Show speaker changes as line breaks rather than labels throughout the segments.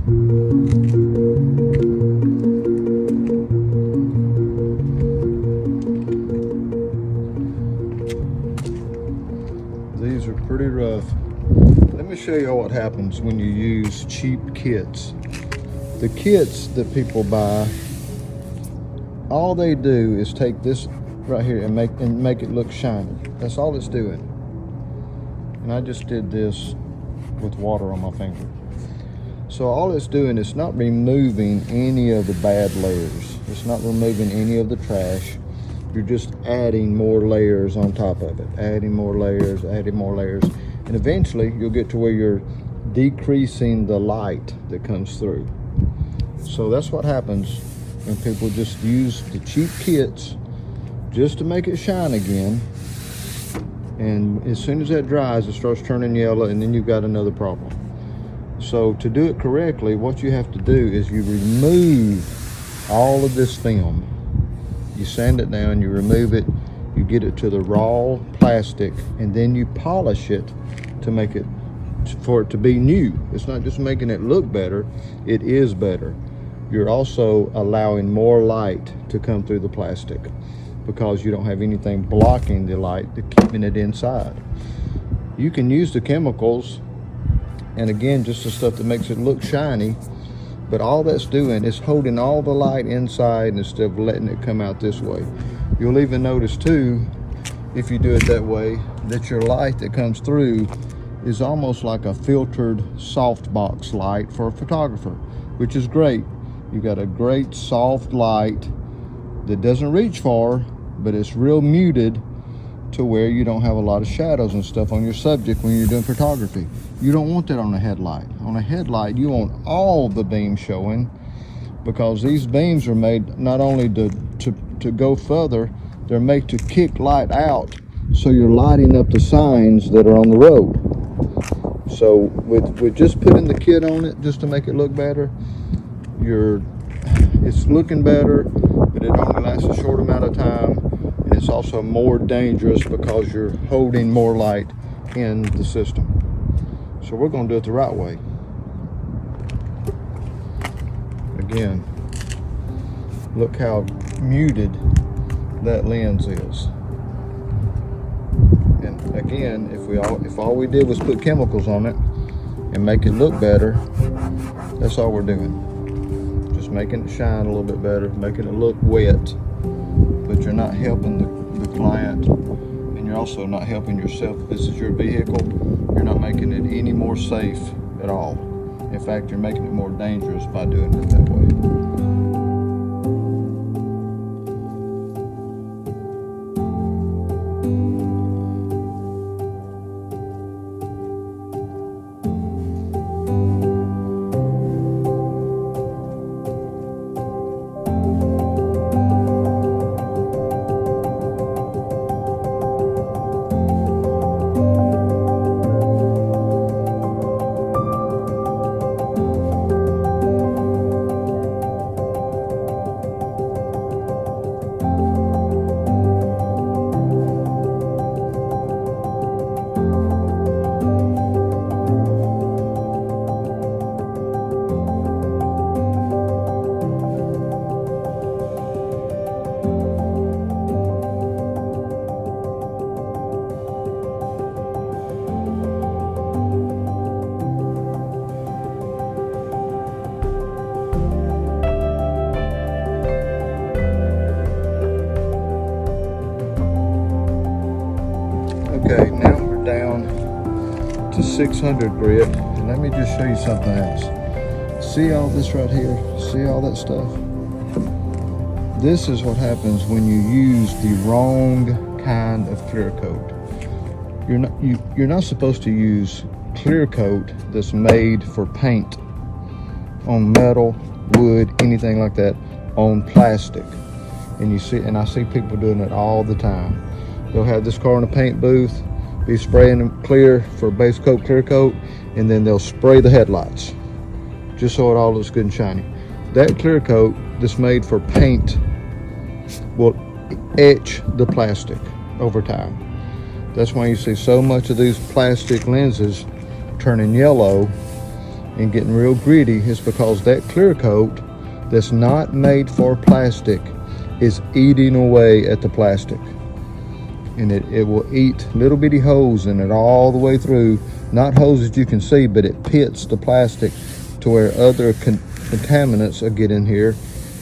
These are pretty rough. Let me show you what happens when you use cheap kits. The kits that people buy, all they do is take this right here and make it look shiny. That's all it's doing. And I just did this with water on my finger. So all it's doing is not removing any of the bad layers. It's not removing any of the trash. You're just adding more layers on top of it. Adding more layers, adding more layers. And eventually you'll get to where you're decreasing the light that comes through. So that's what happens when people just use the cheap kits just to make it shine again. And as soon as that dries, it starts turning yellow, and then you've got another problem. So to do it correctly, what you have to do is you remove all of this film. You sand it down, you remove it, you get it to the raw plastic, and then you polish it to make it, for it to be new. It's not just making it look better, it is better. You're also allowing more light to come through the plastic because you don't have anything blocking the light, to keeping it inside. You can use the chemicals, and again, just the stuff that makes it look shiny, but all that's doing is holding all the light inside instead of letting it come out this way. You'll even notice too, if you do it that way, that your light that comes through is almost like a filtered softbox light for a photographer, which is great. You've got a great soft light that doesn't reach far, but it's real muted to where you don't have a lot of shadows and stuff on your subject when you're doing photography. You don't want that on a headlight. On a headlight, you want all the beams showing, because these beams are made not only to go further, they're made to kick light out, so you're lighting up the signs that are on the road. So with just putting the kit on it just to make it look better, it's looking better, but it only lasts a short amount of time, and it's also more dangerous because you're holding more light in the system. So we're going to do it the right way. Again, look how muted that lens is. And again, if all we did was put chemicals on it and make it look better, that's all we're doing. Just making it shine a little bit better, making it look wet, but you're not helping the client, and you're also not helping yourself. If this is your vehicle, you're not making it any more safe at all. In fact, you're making it more dangerous by doing it that way. Okay, now we're down to 600 grit, and let me just show you something else. See all this right here? See all that stuff? This is what happens when you use the wrong kind of clear coat. You're not supposed to use clear coat that's made for paint on metal, wood, anything like that, on plastic. And I see people doing it all the time. They'll have this car in a paint booth, be spraying them clear for base coat, clear coat, and then they'll spray the headlights just so it all looks good and shiny. That clear coat that's made for paint will etch the plastic over time. That's why you see so much of these plastic lenses turning yellow and getting real gritty is because that clear coat that's not made for plastic is eating away at the plastic. And it will eat little bitty holes in it all the way through. Not holes that you can see, but it pits the plastic to where other contaminants will get in here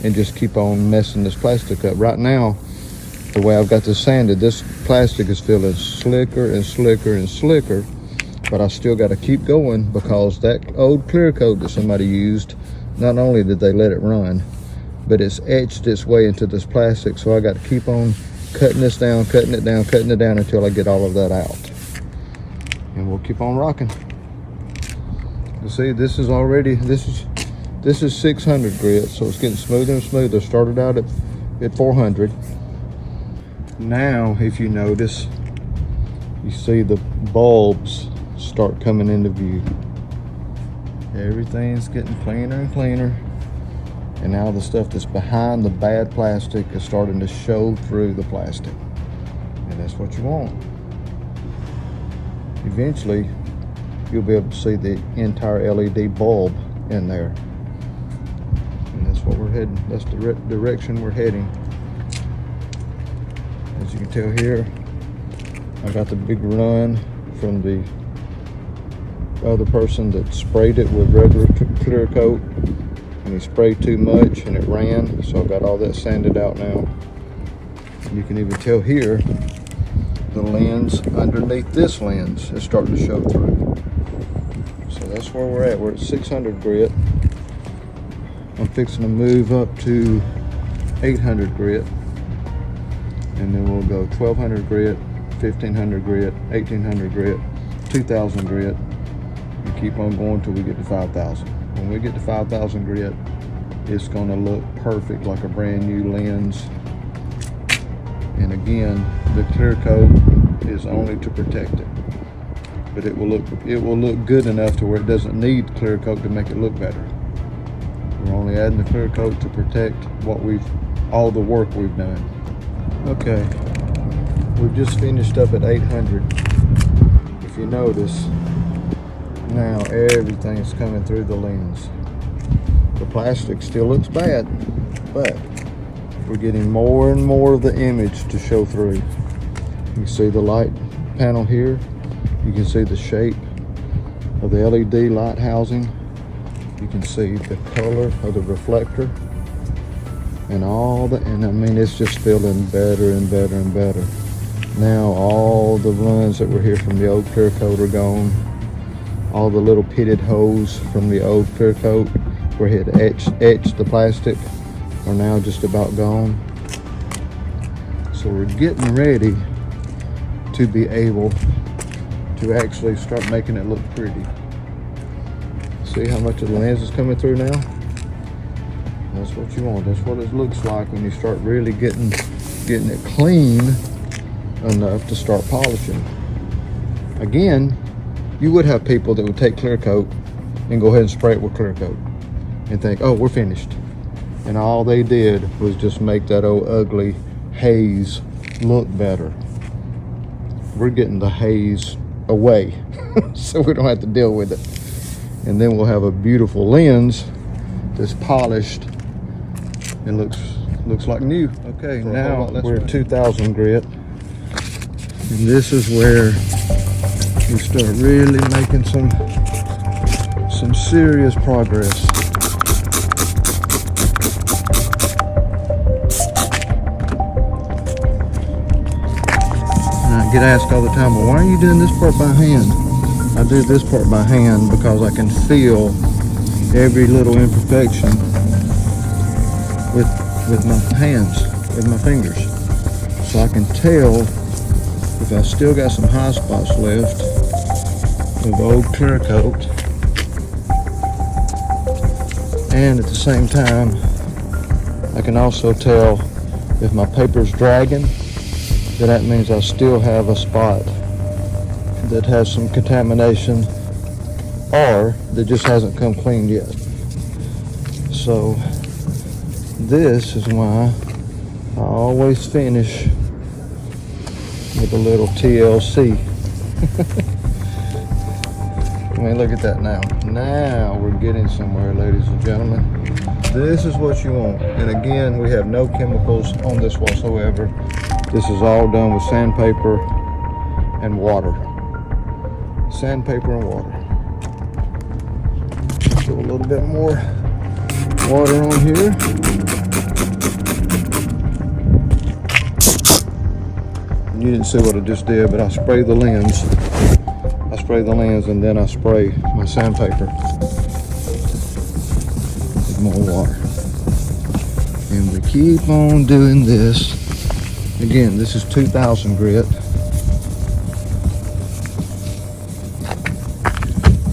and just keep on messing this plastic up. Right now, the way I've got this sanded, this plastic is feeling slicker and slicker and slicker, but I still got to keep going because that old clear coat that somebody used, not only did they let it run, but it's etched its way into this plastic. So I got to keep on cutting this down, cutting it down, cutting it down until I get all of that out. And we'll keep on rocking. You see, this is already, this is 600 grit, so it's getting smoother and smoother. Started out at 400. Now, if you notice, you see the bulbs start coming into view. Everything's getting cleaner and cleaner. And now the stuff that's behind the bad plastic is starting to show through the plastic. And that's what you want. Eventually, you'll be able to see the entire LED bulb in there. And that's what we're heading. That's the direction we're heading. As you can tell here, I got the big run from the other person that sprayed it with regular clear coat, and he sprayed too much and it ran, so I got all that sanded out now. You can even tell here the lens underneath this lens is starting to show through. So that's where we're at. We're at 600 grit. I'm fixing to move up to 800 grit, and then we'll go 1200 grit, 1500 grit, 1800 grit, 2000 grit, and keep on going till we get to 5000. When we get to 5000 grit, it's going to look perfect, like a brand new lens. And again, the clear coat is only to protect it, but it will look good enough to where it doesn't need clear coat to make it look better. We're only adding the clear coat to protect all the work we've done. Okay, we've just finished up at 800. If you notice, now everything's coming through the lens. The plastic still looks bad, but we're getting more and more of the image to show through. You can see the light panel here. You can see the shape of the LED light housing. You can see the color of the reflector and I mean, it's just feeling better and better and better. Now all the runs that were here from the old clear coat are gone. All the little pitted holes from the old clear coat where it etched the plastic are now just about gone. So we're getting ready to be able to actually start making it look pretty. See how much of the lens is coming through now? That's what you want. That's what it looks like when you start really getting it clean enough to start polishing. Again, you would have people that would take clear coat and go ahead and spray it with clear coat and think, oh, we're finished. And all they did was just make that old ugly haze look better. We're getting the haze away so we don't have to deal with it. And then we'll have a beautiful lens that's polished and looks like new. Okay, so now we're at 2000 grit. And this is where we start really making some serious progress. And I get asked all the time, well, why are you doing this part by hand? I do this part by hand because I can feel every little imperfection with my hands, with my fingers. So I can tell if I still got some high spots left of old clear coat, and at the same time I can also tell if my paper's dragging, then that means I still have a spot that has some contamination or that just hasn't come clean yet. So this is why I always finish with a little TLC. I mean, look at that now. Now we're getting somewhere, ladies and gentlemen. This is what you want. And again, we have no chemicals on this whatsoever. This is all done with sandpaper and water. Sandpaper and water. Put a little bit more water on here. You didn't see what I just did, but I spray the lens. I spray the lens and then I spray my sandpaper with more water. And we keep on doing this. Again, this is 2000 grit.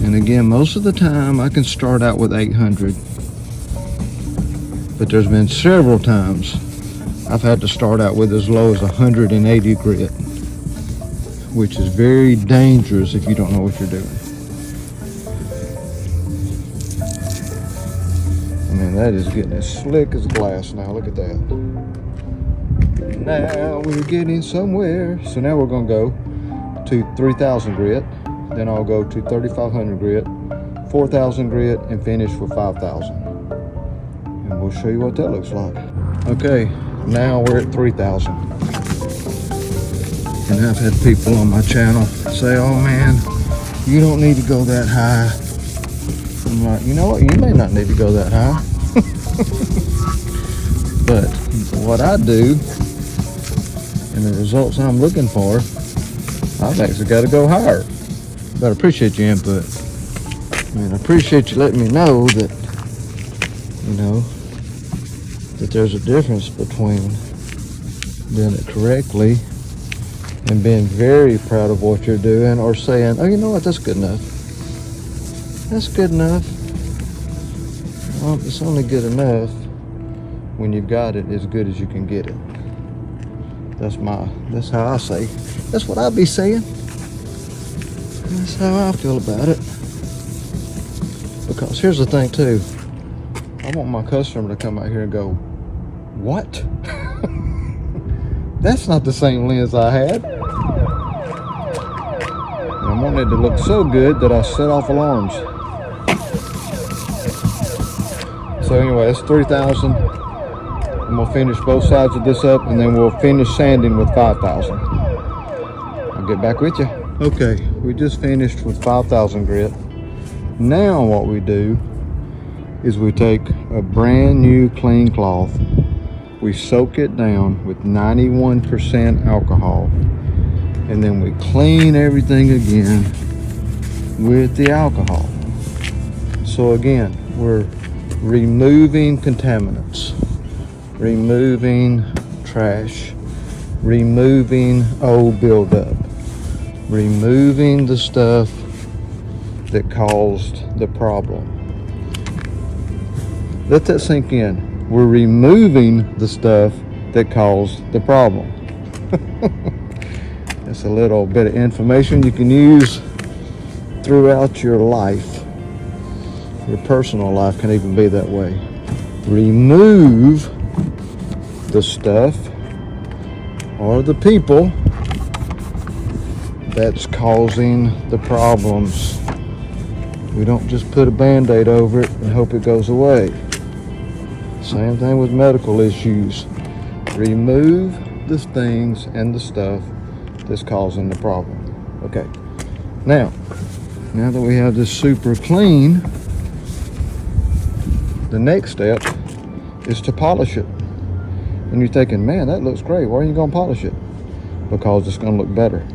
And again, most of the time I can start out with 800. But there's been several times I've had to start out with as low as 180 grit, which is very dangerous if you don't know what you're doing. I mean, that is getting as slick as glass now. Look at that. Now we're getting somewhere. So now we're going to go to 3000 grit. Then I'll go to 3500 grit, 4000 grit, and finish with 5000. And we'll show you what that looks like. Okay, now we're at 3000. And I've had people on my channel say, oh man, you don't need to go that high. I'm like, you know what? You may not need to go that high. But what I do and the results I'm looking for, I've actually got to go higher. But I appreciate your input. I mean, I appreciate you letting me know that, you know, that there's a difference between doing it correctly and being very proud of what you're doing, or saying, oh, you know what, that's good enough. That's good enough. Well, it's only good enough when you've got it as good as you can get it. That's how I say. That's what I be saying. That's how I feel about it. Because here's the thing too. I want my customer to come out here and go, what? That's not the same lens I had. And I want it to look so good that I set off alarms. So anyway, that's 3000. And we'll finish both sides of this up, and then we'll finish sanding with 5000. I'll get back with you. Okay, we just finished with 5000 grit. Now what we do is we take a brand new clean cloth, we soak it down with 91% alcohol, and then we clean everything again with the alcohol. So again, we're removing contaminants, removing trash, removing old buildup, removing the stuff that caused the problem. Let that sink in. We're removing the stuff that caused the problem. That's a little bit of information you can use throughout your life. Your personal life can even be that way. Remove the stuff or the people that's causing the problems. We don't just put a band-aid over it and hope it goes away. Same thing with medical issues. Remove the things and the stuff that's causing the problem. Okay, now that we have this super clean, the next step is to polish it. And you're thinking, man, that looks great. Why are you gonna polish it? Because it's gonna look better.